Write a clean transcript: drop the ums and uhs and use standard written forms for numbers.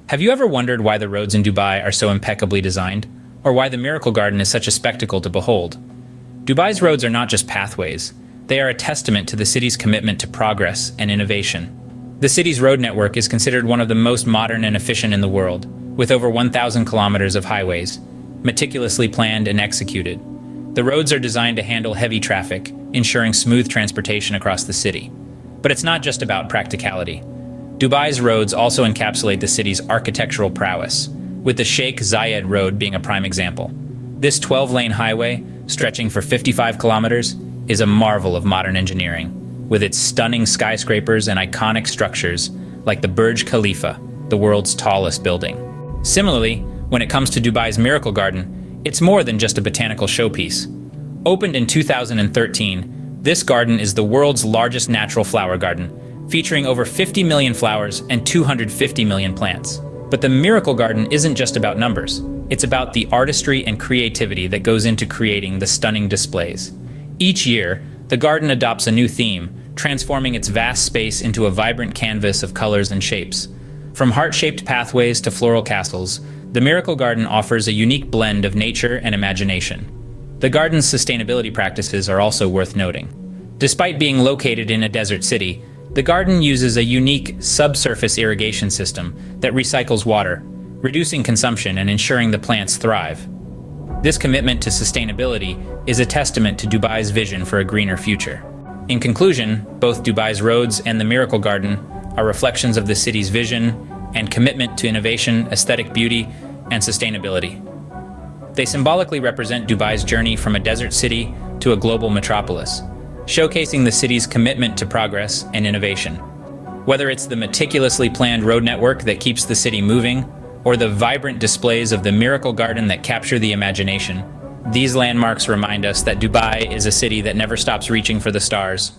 Have you ever wondered why the roads in Dubai are so impeccably designed? Or why the Miracle Garden is such a spectacle to behold? Dubai's roads are not just pathways. They are a testament to the city's commitment to progress and innovation. The city's road network is considered one of the most modern and efficient in the world, with over 1,000 kilometers of highways, meticulously planned and executed. The roads are designed to handle heavy traffic, ensuring smooth transportation across the city. But it's not just about practicality. Dubai's roads also encapsulate the city's architectural prowess, with the Sheikh Zayed Road being a prime example. This 12-lane highway, stretching for 55 kilometers, is a marvel of modern engineering, with its stunning skyscrapers and iconic structures like the Burj Khalifa, the world's tallest building. Similarly, when it comes to Dubai's Miracle Garden, it's more than just a botanical showpiece. Opened in 2013, this garden is the world's largest natural flower garden, featuring over 50 million flowers and 250 million plants. But the Miracle Garden isn't just about numbers. It's about the artistry and creativity that goes into creating the stunning displays. Each year, the garden adopts a new theme, transforming its vast space into a vibrant canvas of colors and shapes. From heart-shaped pathways to floral castles, the Miracle Garden offers a unique blend of nature and imagination. The garden's sustainability practices are also worth noting. Despite being located in a desert city, the garden uses a unique subsurface irrigation system that recycles water, reducing consumption and ensuring the plants thrive. This commitment to sustainability is a testament to Dubai's vision for a greener future. In conclusion, both Dubai's roads and the Miracle Garden are reflections of the city's vision and commitment to innovation, aesthetic beauty, and sustainability. They symbolically represent Dubai's journey from a desert city to a global metropolis, showcasing the city's commitment to progress and innovation. Whether it's the meticulously planned road network that keeps the city moving, or the vibrant displays of the Miracle Garden that capture the imagination, these landmarks remind us that Dubai is a city that never stops reaching for the stars.